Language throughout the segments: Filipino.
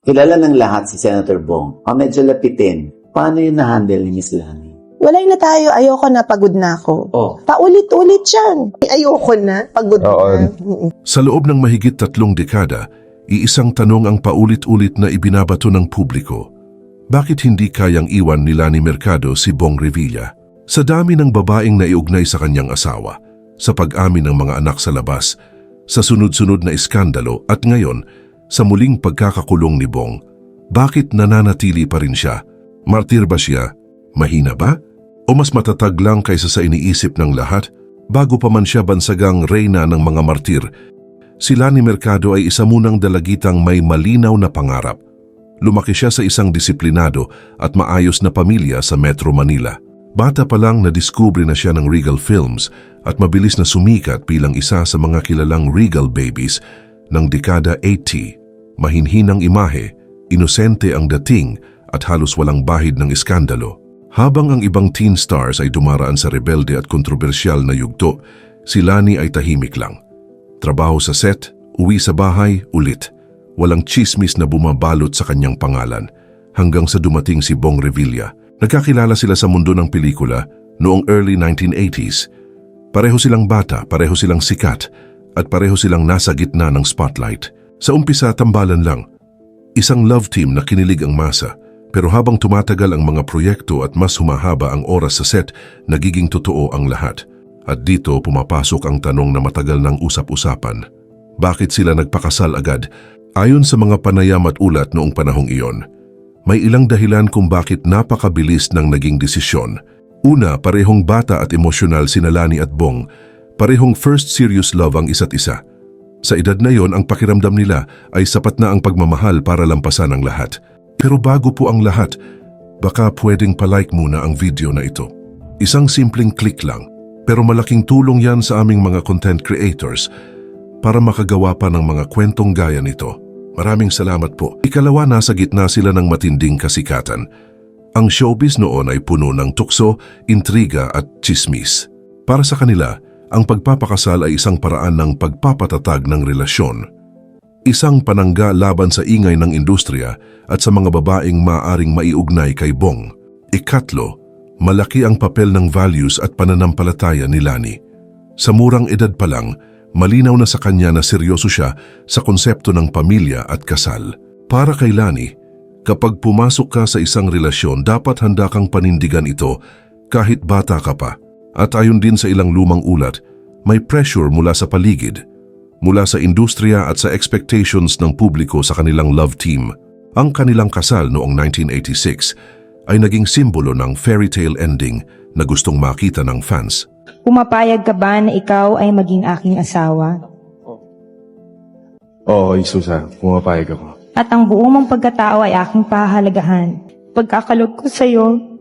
Kilala ng lahat si Senator Bong o medyo lapitin. Paano yun na-handle ni Miss Lani? Walay na tayo, ayoko na, pagod na ako. Oh. Paulit-ulit yan. Ayoko na, pagod na. Sa loob ng mahigit 3 dekada, iisang tanong ang paulit-ulit na ibinabato ng publiko. Bakit hindi kayang iwan ni Lani Mercado si Bong Revilla? Sa dami ng babaeng naiugnay sa kanyang asawa, sa pag-amin ng mga anak sa labas, sa sunod-sunod na iskandalo at ngayon, sa muling pagkakakulong ni Bong, bakit nananatili pa rin siya? Martir ba siya? Mahina ba? O mas matatag lang kaysa sa iniisip ng lahat? Bago pa man siya bansagang reyna ng mga martir, si Lani Mercado ay isa munang dalagitang may malinaw na pangarap. Lumaki siya sa isang disiplinado at maayos na pamilya sa Metro Manila. Bata pa lang nadiskubre na siya ng Regal Films at mabilis na sumikat bilang isa sa mga kilalang Regal Babies ng dekada 80. Mahinhinang imahe, inosente ang dating at halos walang bahid ng iskandalo. Habang ang ibang teen stars ay dumaraan sa rebelde at kontrobersyal na yugto, si Lani ay tahimik lang. Trabaho sa set, uwi sa bahay, ulit. Walang chismis na bumabalot sa kanyang pangalan. Hanggang sa dumating si Bong Revilla. Nagkakilala sila sa mundo ng pelikula noong early 1980s. Pareho silang bata, pareho silang sikat, at pareho silang nasa gitna ng spotlight. Sa umpisa, tambalan lang. Isang love team na kinilig ang masa. Pero habang tumatagal ang mga proyekto at mas humahaba ang oras sa set, nagiging totoo ang lahat. At dito pumapasok ang tanong na matagal ng usap-usapan. Bakit sila nagpakasal agad? Ayon sa mga panayam at ulat noong panahong iyon, may ilang dahilan kung bakit napakabilis ng naging desisyon. Una, parehong bata at emosyonal sina Lani at Bong. Parehong first serious love ang isa't isa. Sa edad na yon, ang pakiramdam nila ay sapat na ang pagmamahal para lampasan ang lahat. Pero bago po ang lahat, baka pwedeng palike muna ang video na ito. Isang simpleng click lang, pero malaking tulong yan sa aming mga content creators para makagawa pa ng mga kwentong gaya nito. Maraming salamat po. Ikalawa, nasa gitna sila ng matinding kasikatan. Ang showbiz noon ay puno ng tukso, intriga at chismis. Para sa kanila, ang pagpapakasal ay isang paraan ng pagpapatatag ng relasyon. Isang panangga laban sa ingay ng industriya at sa mga babaeng maaring maiugnay kay Bong. Ikatlo, malaki ang papel ng values at pananampalataya ni Lani. Sa murang edad pa lang, malinaw na sa kanya na seryoso siya sa konsepto ng pamilya at kasal. Para kay Lani, kapag pumasok ka sa isang relasyon, dapat handa kang panindigan ito kahit bata ka pa. At ayon din sa ilang lumang ulat, may pressure mula sa paligid, mula sa industriya at sa expectations ng publiko sa kanilang love team. Ang kanilang kasal noong 1986 ay naging simbolo ng fairy tale ending na gustong makita ng fans. Pumapayag ka ba na ikaw ay maging aking asawa? Oo, Isusa. Pumapayag ako. At ang buong mong pagkatao ay aking pahahalagahan. Pagkakalog ko sa iyo,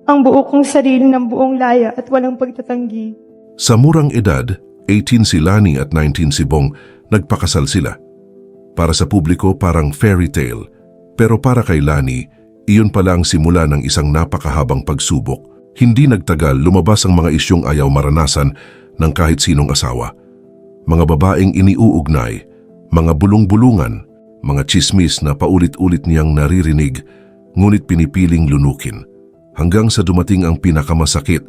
ang buo kong sarili ng buong laya at walang pagtatanggi. Sa murang edad, 18 si Lani at 19 si Bong, nagpakasal sila. Para sa publiko parang fairy tale, pero para kay Lani, iyon pala ang simula ng isang napakahabang pagsubok. Hindi nagtagal, lumabas ang mga isyong ayaw maranasan ng kahit sinong asawa. Mga babaeng iniuugnay, mga bulong-bulungan, mga chismis na paulit-ulit niyang naririnig, ngunit pinipiling lunukin. Hanggang sa dumating ang pinakamasakit,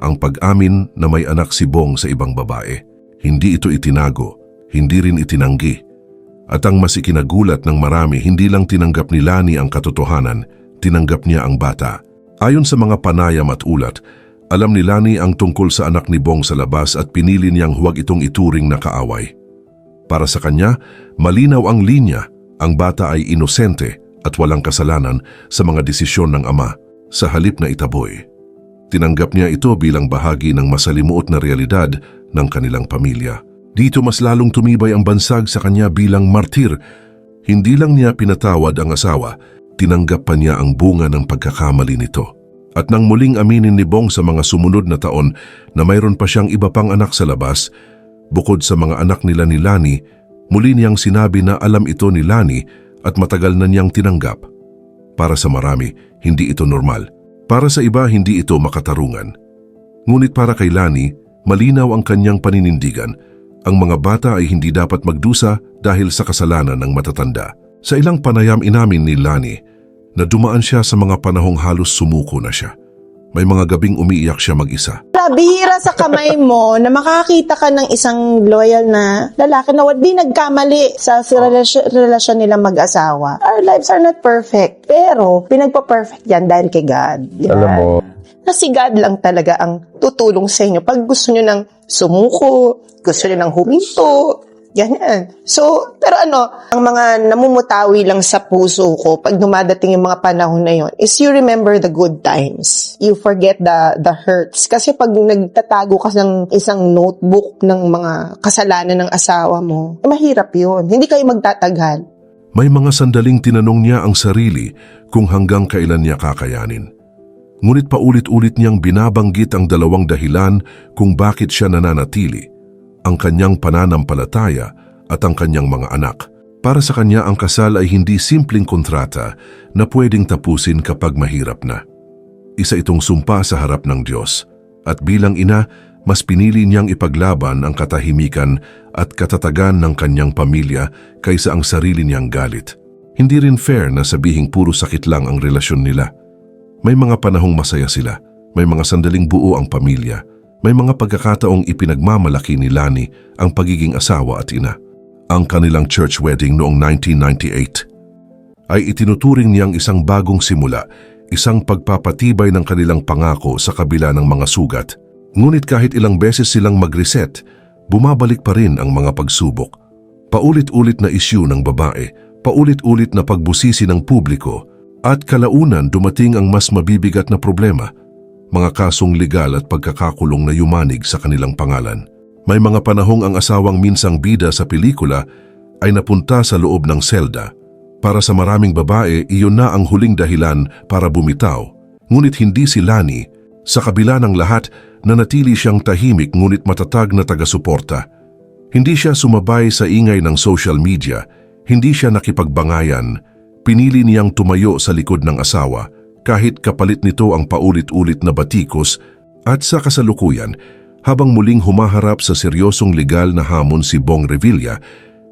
ang pag-amin na may anak si Bong sa ibang babae. Hindi ito itinago, hindi rin itinanggi. At ang mas ikinagulat ng marami, hindi lang tinanggap ni Lani ang katotohanan, tinanggap niya ang bata. Ayon sa mga panayam at ulat, alam ni Lani ang tungkol sa anak ni Bong sa labas at pinili niyang huwag itong ituring na kaaway. Para sa kanya, malinaw ang linya, ang bata ay inosente at walang kasalanan sa mga desisyon ng ama. Sa halip na itaboy, tinanggap niya ito bilang bahagi ng masalimuot na realidad ng kanilang pamilya. Dito mas lalong tumibay ang bansag sa kanya bilang martir. Hindi lang niya pinatawad ang asawa, tinanggap pa niya ang bunga ng pagkakamali nito. At nang muling aminin ni Bong sa mga sumunod na taon na mayroon pa siyang iba pang anak sa labas, bukod sa mga anak nila ni Lani, muli niyang sinabi na alam ito ni Lani at matagal na niyang tinanggap. Para sa marami, hindi ito normal. Para sa iba, hindi ito makatarungan. Ngunit para kay Lani, malinaw ang kanyang paninindigan. Ang mga bata ay hindi dapat magdusa dahil sa kasalanan ng matatanda. Sa ilang panayam inamin ni Lani na dumaan siya sa mga panahong halos sumuko na siya. May mga gabing umiiyak siya mag-isa. Bihira sa kamay mo na makakita ka ng isang loyal na lalaki na di nagkamali sa relasyon nilang mag-asawa. Our lives are not perfect, pero pinagpa-perfect yan dahil kay God. Yan. Alam mo, Na si God lang talaga ang tutulong sa inyo. Pag gusto nyo nang sumuko, gusto nyo nang huminto, ganyan. So, pero ang mga namumutawi lang sa puso ko pag dumadating yung mga panahon na yon is you remember the good times. You forget the hurts. Kasi pag nagtatago ka ng isang notebook ng mga kasalanan ng asawa mo, mahirap yun. Hindi kayo magtatagal. May mga sandaling tinanong niya ang sarili kung hanggang kailan niya kakayanin. Ngunit paulit-ulit niyang binabanggit ang dalawang dahilan kung bakit siya nananatili, ang kanyang pananampalataya at ang kanyang mga anak. Para sa kanya ang kasal ay hindi simpleng kontrata na pwedeng tapusin kapag mahirap na. Isa itong sumpa sa harap ng Diyos at bilang ina, mas pinili niyang ipaglaban ang katahimikan at katatagan ng kanyang pamilya kaysa ang sarili niyang galit. Hindi rin fair na sabihing puro sakit lang ang relasyon nila. May mga panahong masaya sila, may mga sandaling buo ang pamilya, may mga pagkakataong ipinagmamalaki ni Lani ang pagiging asawa at ina. Ang kanilang church wedding noong 1998 ay itinuturing niyang isang bagong simula, isang pagpapatibay ng kanilang pangako sa kabila ng mga sugat. Ngunit kahit ilang beses silang mag-reset, bumabalik pa rin ang mga pagsubok. Paulit-ulit na issue ng babae, paulit-ulit na pagbusisi ng publiko, at kalaunan dumating ang mas mabibigat na problema, mga kasong legal at pagkakakulong na yumanig sa kanilang pangalan. May mga panahong ang asawang minsang bida sa pelikula ay napunta sa loob ng selda. Para sa maraming babae, iyon na ang huling dahilan para bumitaw. Ngunit hindi si Lani. Sa kabila ng lahat, nanatili siyang tahimik ngunit matatag na taga-suporta. Hindi siya sumabay sa ingay ng social media, hindi siya nakipagbangayan. Pinili niyang tumayo sa likod ng asawa kahit kapalit nito ang paulit-ulit na batikos at sa kasalukuyan, habang muling humaharap sa seryosong legal na hamon si Bong Revilla,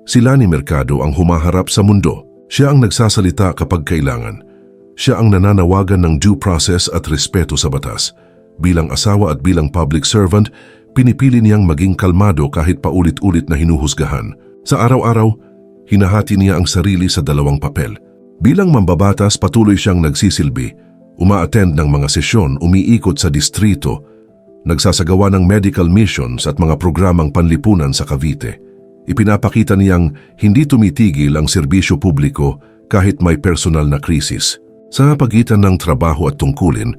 si Lani Mercado ang humaharap sa mundo. Siya ang nagsasalita kapag kailangan. Siya ang nananawagan ng due process at respeto sa batas. Bilang asawa at bilang public servant, pinipili niyang maging kalmado kahit paulit-ulit na hinuhusgahan. Sa araw-araw, hinahati niya ang sarili sa dalawang papel. Bilang mambabatas, patuloy siyang nagsisilbi, uma-attend ng mga sesyon, umiikot sa distrito, nagsasagawa ng medical missions at mga programang panlipunan sa Cavite. Ipinapakita niyang hindi tumitigil ang serbisyo publiko kahit may personal na krisis. Sa pagitan ng trabaho at tungkulin,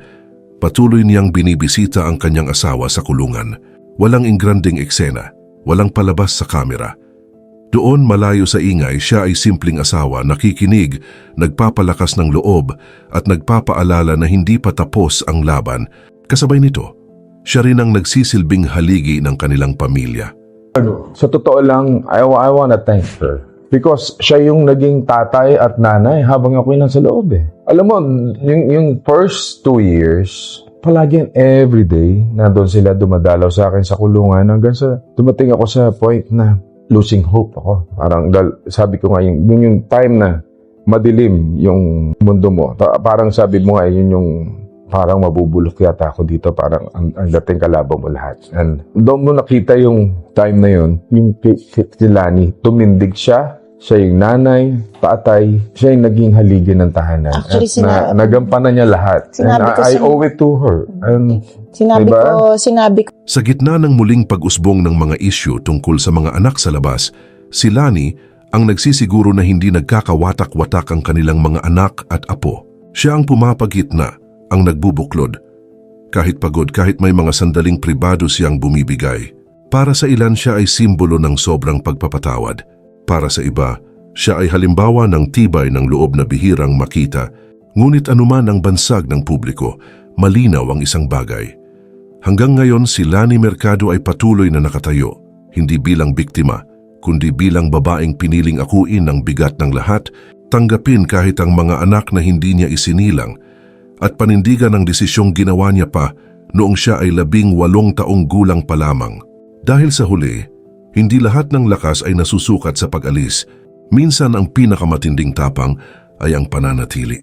patuloy niyang binibisita ang kanyang asawa sa kulungan. Walang ingranding eksena, walang palabas sa kamera. Doon malayo sa ingay, siya ay simpleng asawa, nakikinig, nagpapalakas ng loob at nagpapaalala na hindi pa tapos ang laban. Kasabay nito, siya rin ang nagsisilbing haligi ng kanilang pamilya. sa totoo lang, I wanna thank her. Because siya yung naging tatay at nanay habang ako'y nasa loob eh. Alam mo, yung first 2 years, palagi everyday, nandun sila dumadalaw sa akin sa kulungan hanggang sa dumating ako sa point na losing hope ako. Parang sabi ko nga, yung time na madilim yung mundo mo. Parang sabi mo nga, yun yung parang mabubulok yata ako dito. Parang ang dating kalaban mo lahat. And doon mo nakita yung time na yun, yung si Lani, tumindig siya. Siya yung nanay, tatay, siya yung naging haligi ng tahanan. Actually, nagampanan niya lahat. And I owe it to her. And, Sinabi ko. Sa gitna ng muling pag-usbong ng mga isyu tungkol sa mga anak sa labas, si Lani ang nagsisiguro na hindi nagkakawatak-watak ang kanilang mga anak at apo. Siya ang pumapagitna, ang nagbubuklod. Kahit pagod, kahit may mga sandaling pribado siyang bumibigay. Para sa ilan siya ay simbolo ng sobrang pagpapatawad. Para sa iba, siya ay halimbawa ng tibay ng loob na bihirang makita. Ngunit anuman ang bansag ng publiko, malinaw ang isang bagay. Hanggang ngayon, si Lani Mercado ay patuloy na nakatayo, hindi bilang biktima, kundi bilang babaeng piniling akuin ng bigat ng lahat, tanggapin kahit ang mga anak na hindi niya isinilang, at panindigan ang desisyong ginawa niya pa noong siya ay 18 taong gulang pa lamang. Dahil sa huli, Hindi lahat ng lakas ay nasusukat sa pag-alis. Minsan ang pinakamatinding tapang ay ang pananatili.